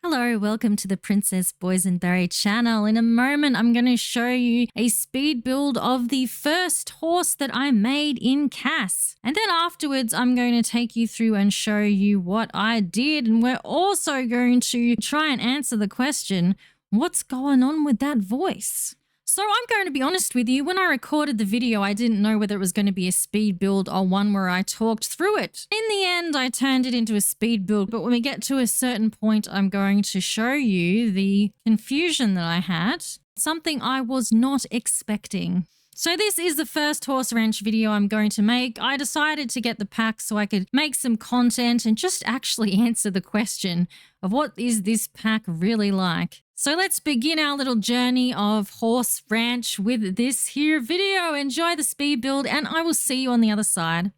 Hello, welcome to the Princess Boysenberry channel. In a moment, I'm going to show you a speed build of the first horse that I made in CAS. And then afterwards, I'm going to take you through and show you what I did. And we're also going to try and answer the question, what's going on with that voice? So I'm going to be honest with you, when I recorded the video, I didn't know whether it was going to be a speed build or one where I talked through it. In the end, I turned it into a speed build, but when we get to a certain point, I'm going to show you the confusion that I had, something I was not expecting. So this is the first horse ranch video I'm going to make. I decided to get the pack so I could make some content and just actually answer the question of what is this pack really like. So let's begin our little journey of horse ranch with this here video. Enjoy the speed build and I will see you on the other side.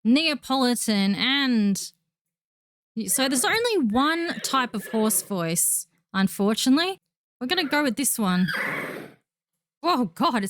Neapolitan, and so there's only one type of horse voice, unfortunately. We're going to go with this one. Oh God,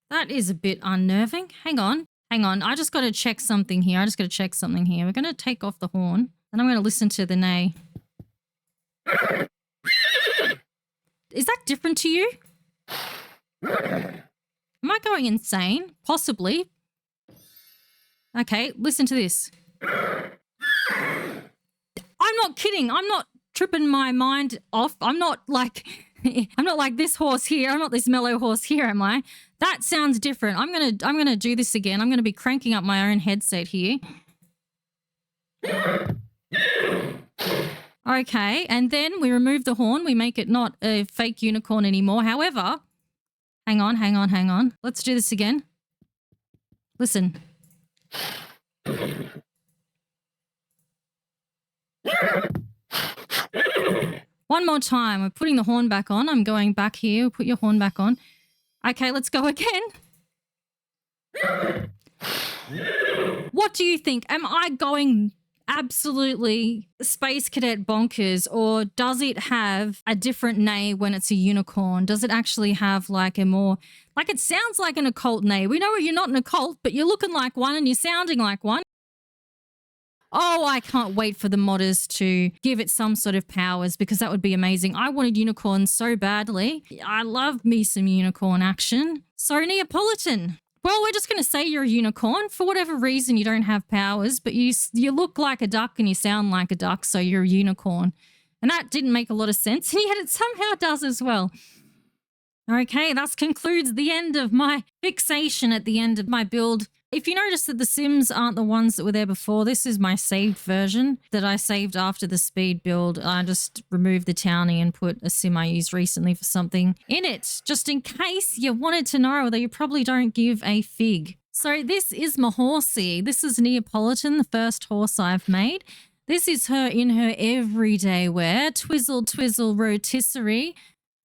that is a bit unnerving. Hang on. I just got to check something here. We're going to take off the horn and I'm going to listen to the neigh. Is that different to you? Am I going insane? Possibly. Okay, listen to this. I'm not kidding. I'm not tripping my mind off. I'm not like this horse here. I'm not this mellow horse here, am I? That sounds different. I'm gonna do this again. I'm gonna be cranking up my own headset here. Okay, and then we remove the horn. We make it not a fake unicorn anymore. However, hang on. Let's do this again. Listen. One more time. We're putting the horn back on. I'm going back here. Put your horn back on. Okay, let's go again. What do you think? Am I going absolutely space cadet bonkers, or does it have a different neigh when it's a unicorn? Does it actually have like a more, like it sounds like an occult neigh? We know you're not an occult, but you're looking like one and you're sounding like one. Oh, I can't wait for the modders to give it some sort of powers because that would be amazing. I wanted unicorns so badly. I love me some unicorn action. So Neapolitan. Well, we're just going to say you're a unicorn. For whatever reason, you don't have powers, but you look like a duck and you sound like a duck, so you're a unicorn. And that didn't make a lot of sense, and yet it somehow does as well. Okay, that concludes the end of my fixation at the end of my build. If you notice that the Sims aren't the ones that were there before, this is my saved version that I saved after the speed build. I just removed the townie and put a Sim I used recently for something in it, just in case you wanted to know, although you probably don't give a fig. So this is my horsey. This is Neapolitan, the first horse I've made. This is her in her everyday wear, twizzle, twizzle, rotisserie.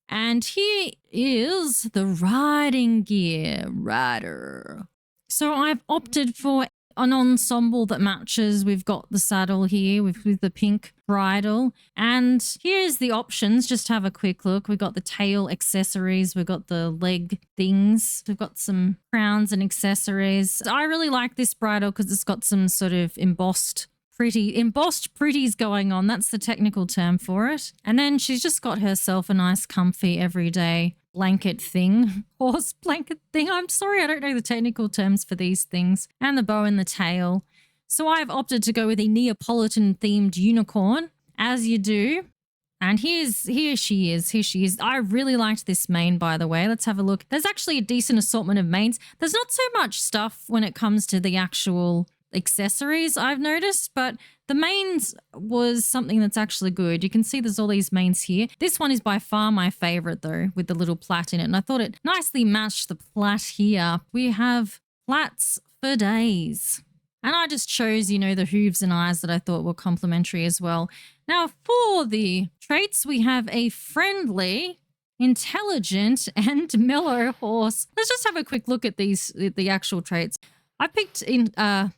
And here is the riding gear, rider. So I've opted for an ensemble that matches. We've got the saddle here with the pink bridle. And here's the options. Just have a quick look. We've got the tail accessories. We've got the leg things. We've got some crowns and accessories. I really like this bridle because it's got some sort of embossed pretties going on. That's the technical term for it. And then she's just got herself a nice comfy everyday blanket thing, horse blanket thing. I'm sorry, I don't know the technical terms for these things. And the bow and the tail. So I've opted to go with a Neapolitan themed unicorn, as you do. And here she is. I really liked this mane, by the way. Let's have a look. There's actually a decent assortment of manes. There's not so much stuff when it comes to the actual accessories, I've noticed, but the mains was something that's actually good. You can see there's all these mains here. This one is by far my favorite though, with the little plait in it, and I thought it nicely matched the plait here. We have plaits for days, and I just chose, you know, the hooves and eyes that I thought were complementary as well. Now for the traits, we have a friendly, intelligent, and mellow horse. Let's just have a quick look at the actual traits. I picked in, oh,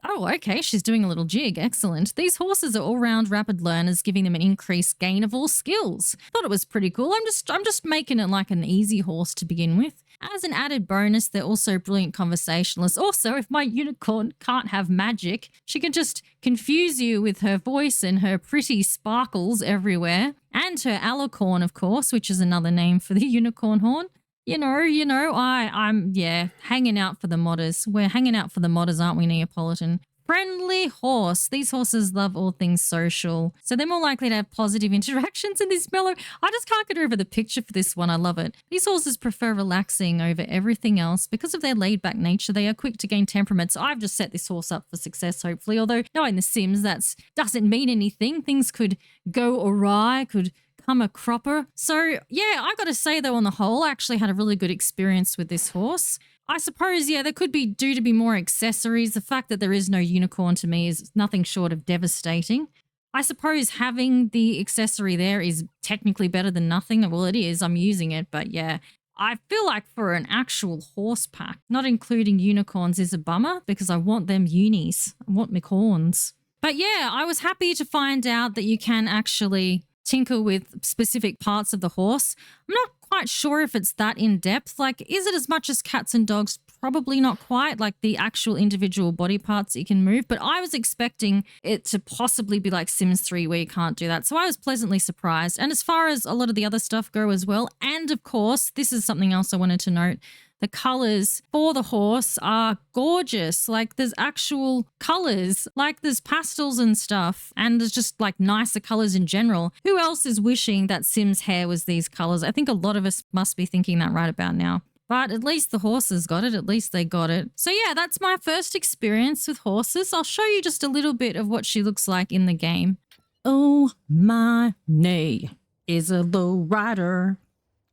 okay, she's doing a little jig. Excellent. These horses are all-round rapid learners, giving them an increased gain of all skills. Thought it was pretty cool. I'm just making it like an easy horse to begin with. As an added bonus, they're also brilliant conversationalists. Also, if my unicorn can't have magic, she can just confuse you with her voice and her pretty sparkles everywhere. And her alicorn, of course, which is another name for the unicorn horn. You know, I'm hanging out for the modders. We're hanging out for the modders, aren't we, Neapolitan? Friendly horse. These horses love all things social, so they're more likely to have positive interactions in this mellow. I just can't get over the picture for this one. I love it. These horses prefer relaxing over everything else. Because of their laid-back nature, they are quick to gain temperament, so I've just set this horse up for success, hopefully. Although, knowing the Sims, that doesn't mean anything. Things could go awry, could come a cropper. So yeah, I gotta say though, on the whole, I actually had a really good experience with this horse. I suppose, yeah, there could be due to be more accessories. The fact that there is no unicorn to me is nothing short of devastating. I suppose having the accessory there is technically better than nothing. Well, it is. I'm using it, but yeah. I feel like for an actual horse pack, not including unicorns is a bummer because I want them unis. I want my corns. But yeah, I was happy to find out that you can actually tinker with specific parts of the horse. I'm not quite sure if it's that in depth. Like, is it as much as cats and dogs? Probably not quite, like the actual individual body parts that you can move, but I was expecting it to possibly be like Sims 3 where you can't do that. So I was pleasantly surprised. And as far as a lot of the other stuff go as well, and of course, this is something else I wanted to note. The colors for the horse are gorgeous. Like there's actual colors, like there's pastels and stuff, and there's just like nicer colors in general. Who else is wishing that Sim's hair was these colors? I think a lot of us must be thinking that right about now. But at least the horses got it. At least they got it. So yeah, that's my first experience with horses. I'll show you just a little bit of what she looks like in the game. Oh my nay is a low rider.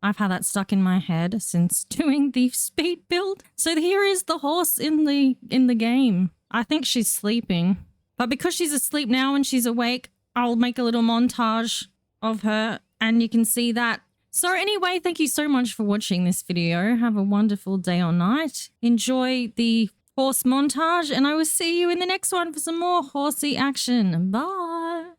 I've had that stuck in my head since doing the speed build. So here is the horse in the game. I think she's sleeping. But because she's asleep now and she's awake, I'll make a little montage of her and you can see that. So anyway, thank you so much for watching this video. Have a wonderful day or night. Enjoy the horse montage and I will see you in the next one for some more horsey action. Bye.